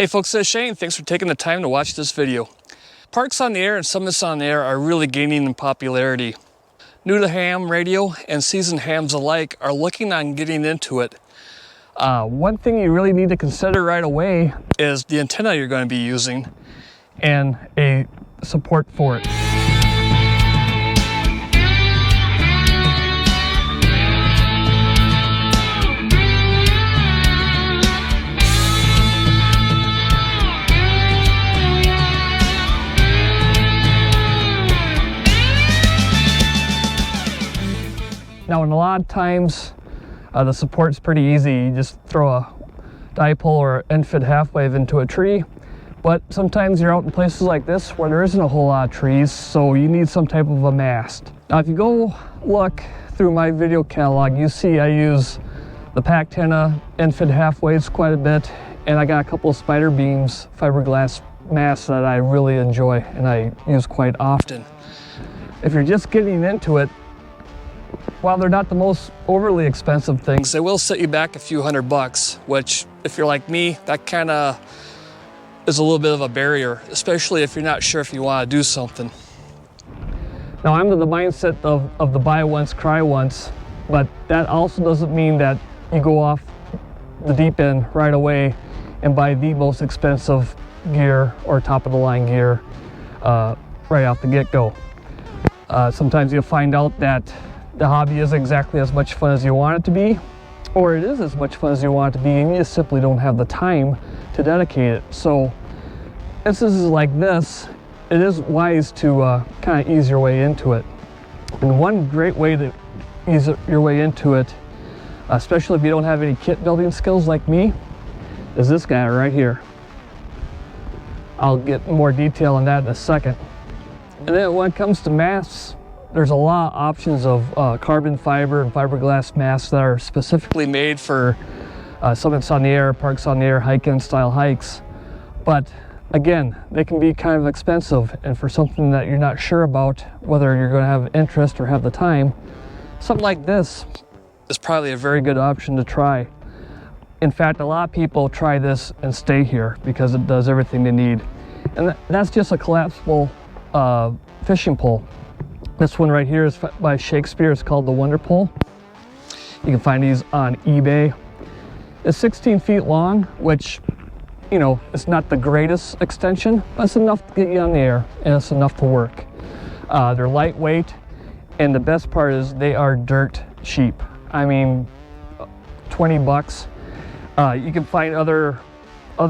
Hey folks, it's Shane. Thanks for taking the time to watch this video. Parks on the Air and Summits on the Air are really gaining in popularity. New to ham radio and seasoned hams alike are looking on getting into it. One thing you really need to consider right away is the antenna you're going to be using and a support for it. Now, in a lot of times, the support's pretty easy. You just throw a dipole or end-fed half-wave into a tree. But sometimes you're out in places like this where there isn't a whole lot of trees, so you need some type of a mast. Now, if you go look through my video catalog, you see I use the Pactenna end-fed half-waves quite a bit, and I got a couple of spider beams fiberglass masts that I really enjoy and I use quite often. If you're just getting into it, while they're not the most overly expensive things, they will set you back a few $100, which, if you're like me, that kind of is a little bit of a barrier, especially if you're not sure if you want to do something. Now, I'm of the mindset of the buy once, cry once, but that also doesn't mean that you go off the deep end right away and buy the most expensive gear or top-of-the-line gear right off the get-go. Sometimes you'll find out that the hobby isn't exactly as much fun as you want it to be, or it is as much fun as you want it to be, and you just simply don't have the time to dedicate it. So instances like this, it is wise to kind of ease your way into it. And one great way to ease your way into it, especially if you don't have any kit building skills like me, is this guy right here. I'll get more detail on that in a second. And then when it comes to masts, there's a lot of options of carbon fiber and fiberglass masts that are specifically made for summits on the air, parks on the air, hike-in style hikes. But again, they can be kind of expensive, and for something that you're not sure about whether you're going to have interest or have the time, something like this is probably a very good option to try. In fact, a lot of people try this and stay here because it does everything they need. And that's just a collapsible fishing pole. This one right here is by Shakespeare. It's called the Wonder Pole. You can find these on eBay. It's 16 feet long, which, you know, it's not the greatest extension, but it's enough to get you on the air, and it's enough to work. They're lightweight, and the best part is they are dirt cheap. I mean, $20. You can find other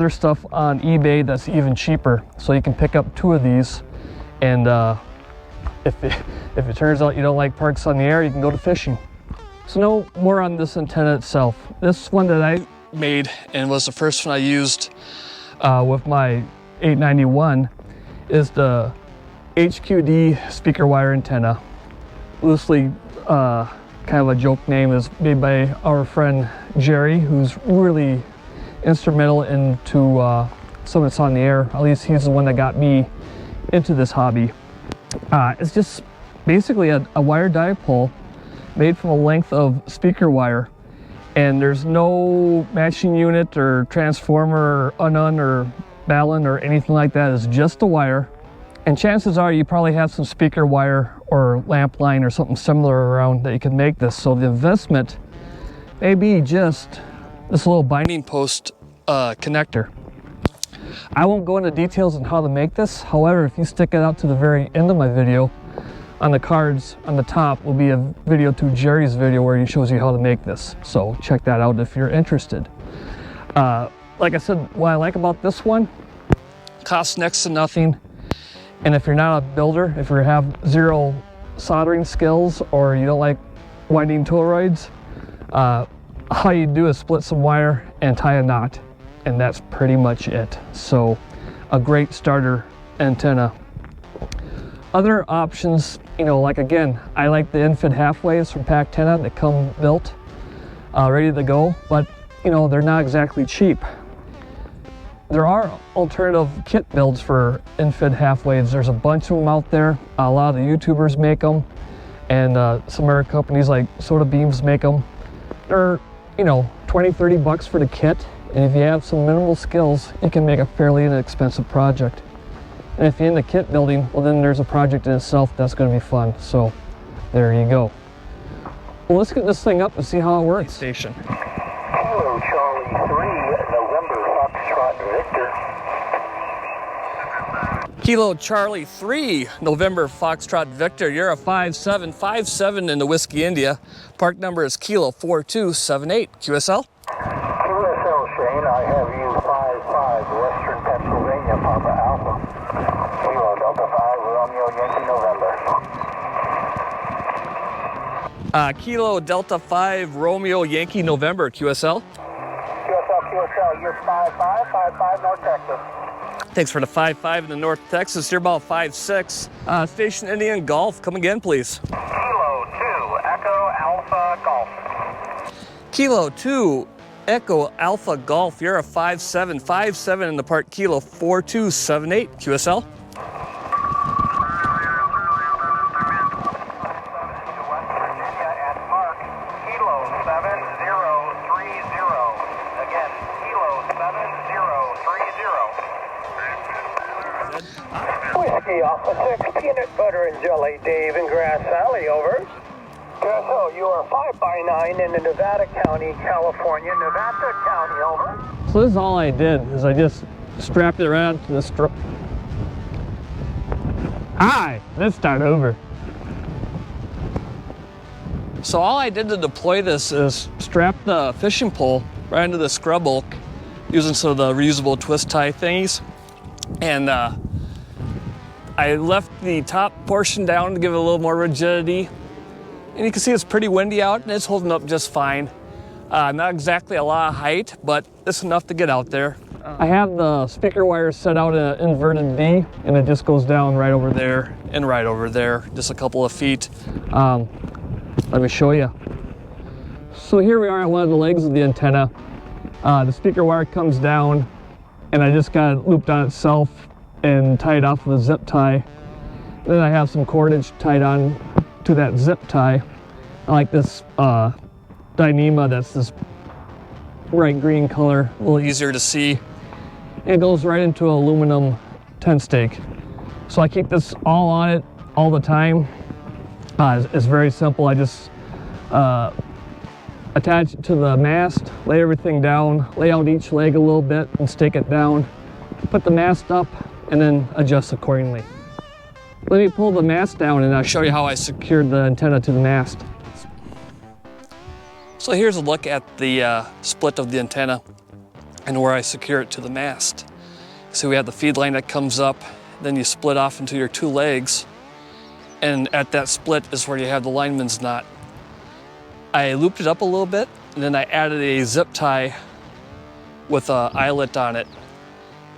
stuff on eBay that's even cheaper. So you can pick up 2 of these, and if it turns out you don't like parks on the air, you can go to fishing. So no more on this antenna itself. This one that I made and was the first one I used with my 891 is the HQD speaker wire antenna. Loosely kind of a joke name, is made by our friend Jerry, who's really instrumental into Summits on the Air. At least he's the one that got me into this hobby. It's just basically a wire dipole made from a length of speaker wire, and there's no matching unit or transformer or unun or balun or anything like that. It's just a wire, and chances are you probably have some speaker wire or lamp line or something similar around that you can make this. So the investment may be just this little binding post connector. I won't go into details on how to make this. However, if you stick it out to the very end of my video, on the cards on the top will be a video to Jerry's video where he shows you how to make this. So check that out if you're interested. Like I said, what I like about this one, costs next to nothing. And if you're not a builder, if you have zero soldering skills or you don't like winding toroids, how you do is split some wire and tie a knot, and that's pretty much it. So a great starter antenna. Other options, you know, like again, I like the end-fed half-waves from Pactenna that come built, ready to go, but you know, they're not exactly cheap. There are alternative kit builds for end-fed half-waves. There's a bunch of them out there. A lot of the YouTubers make them, and some other companies like Soda Beams make them. They're, you know, $20–30 for the kit, And if you have some minimal skills, you can make a fairly inexpensive project. And if you're into kit building, well then there's a project in itself that's going to be fun. So there you go. Well, let's get this thing up and see how it works. Station. Kilo Charlie 3, November Foxtrot Victor. Kilo Charlie 3, November Foxtrot Victor. You're a 5757 in the Whiskey India. Park number is Kilo 4278. QSL? QSL Shane, I have you 55 Western Pennsylvania Papa Alpha. Kilo Delta 5 Romeo Yankee November. Kilo Delta 5 Romeo Yankee November. QSL? QSL, you're 55 North Texas. Thanks for the 5-5 in the North Texas. You're about 5-6. Station Indian Golf. Come again, please. Kilo 2 Echo Alpha Golf. Kilo 2 Echo Alpha Golf. You're a 5757 in the park. Kilo 4278. QSL? Whiskey Alpha 6, peanut butter and jelly, Dave in Grass Valley, over. QSO, you are 5x9 in the Nevada County, California, Nevada County, over. So this is all I did, is I just strapped it around to the strap. Hi, let's start over. So all I did to deploy this is strap the fishing pole right into the scrub oak using some of the reusable twist tie thingies. And I left the top portion down to give it a little more rigidity. And you can see it's pretty windy out and it's holding up just fine. Not exactly a lot of height, but it's enough to get out there. I have the speaker wire set out in an inverted D, and it just goes down right over there and right over there, just a couple of feet. Let me show you. So here we are on one of the legs of the antenna. The speaker wire comes down, and I just got it looped on itself and tied off with a zip tie. Then I have some cordage tied on to that zip tie. I like this Dyneema that's this bright green color, a little easier to see. And it goes right into an aluminum tent stake. So I keep this all on it all the time. It's very simple. I just attach it to the mast, lay everything down, lay out each leg a little bit and stake it down, put the mast up, and then adjust accordingly. Let me pull the mast down and I'll show you how I secured the antenna to the mast. So here's a look at the split of the antenna and where I secure it to the mast. So we have the feed line that comes up, then you split off into your two legs, and at that split is where you have the lineman's knot. I looped it up a little bit, and then I added a zip tie with an eyelet on it.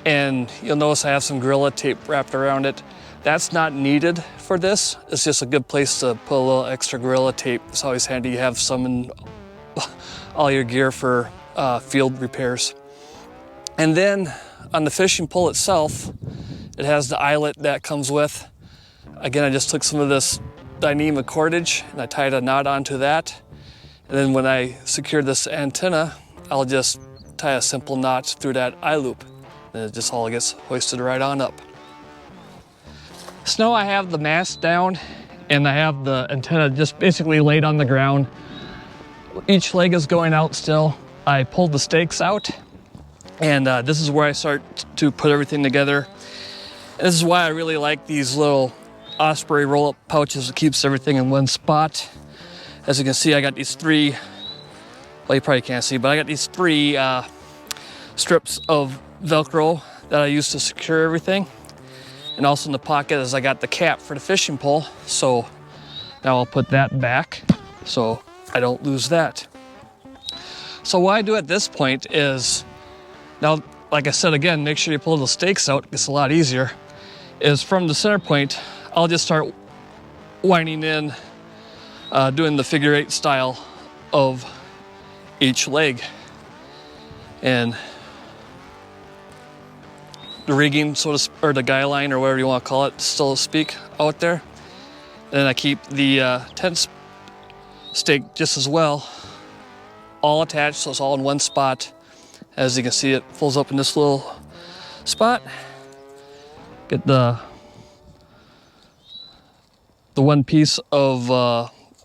And you'll notice I have some Gorilla tape wrapped around it. That's not needed for this. It's just a good place to put a little extra Gorilla tape. It's always handy to have some in all your gear for field repairs. And then on the fishing pole itself, it has the eyelet that comes with. Again, I just took some of this Dyneema cordage and I tied a knot onto that. And then when I secure this antenna, I'll just tie a simple knot through that eye loop. And it just all gets hoisted right on up. So now I have the mast down and I have the antenna just basically laid on the ground. Each leg is going out still. I pulled the stakes out and this is where I start to put everything together. And this is why I really like these little Osprey roll-up pouches that keeps everything in one spot. As you can see, I got these three, well, you probably can't see, but I got these three strips of Velcro that I use to secure everything. And also in the pocket is I got the cap for the fishing pole. So now I'll put that back so I don't lose that. So what I do at this point is, now, like I said again, make sure you pull the stakes out, it's a lot easier, is from the center point, I'll just start winding in, doing the figure 8 style of each leg. And the rigging, or the guy line, or whatever you want to call it, so to speak, out there. And then I keep the tent stake just as well, all attached, so it's all in one spot. As you can see, it pulls up in this little spot. Get the one piece of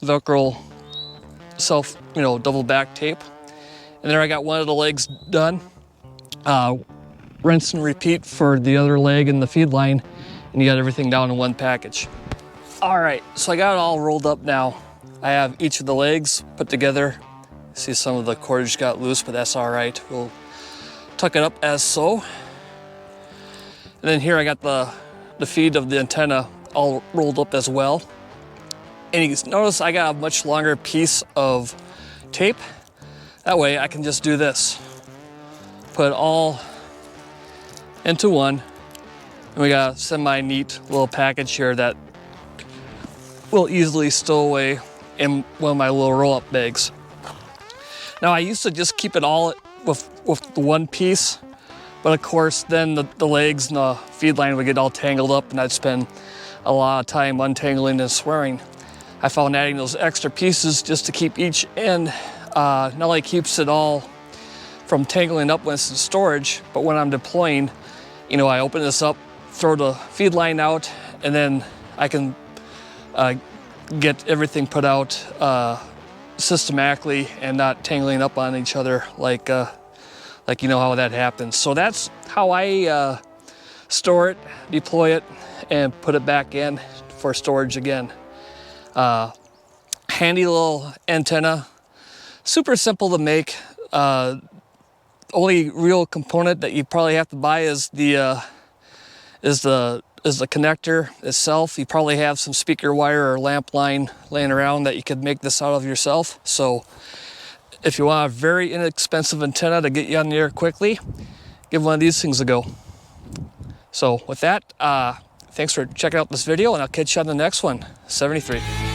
Velcro double back tape. And there I got one of the legs done. Rinse and repeat for the other leg and the feed line, and you got everything down in one package. All right, so I got it all rolled up now. I have each of the legs put together. See, some of the cordage got loose, but that's all right. We'll tuck it up as so. And then here I got the feed of the antenna all rolled up as well. And you can notice I got a much longer piece of tape. That way I can just do this. Put it all into one. And we got a semi-neat little package here that will easily stow away in one of my little roll-up bags. Now I used to just keep it all with the one piece, but of course then the legs and the feed line would get all tangled up and I'd spend a lot of time untangling and swearing. I found adding those extra pieces just to keep each end not only keeps it all from tangling up when it's in storage, but when I'm deploying, I open this up, throw the feed line out, and then I can get everything put out systematically and not tangling up on each other like you know how that happens. So that's how I store it, deploy it, and put it back in for storage again. Handy little antenna, super simple to make. Only real component that you probably have to buy is the connector itself. You probably have some speaker wire or lamp line laying around that you could make this out of yourself. So if you want a very inexpensive antenna to get you on the air quickly, give one of these things a go. So with that, thanks for checking out this video, and I'll catch you on the next one. 73.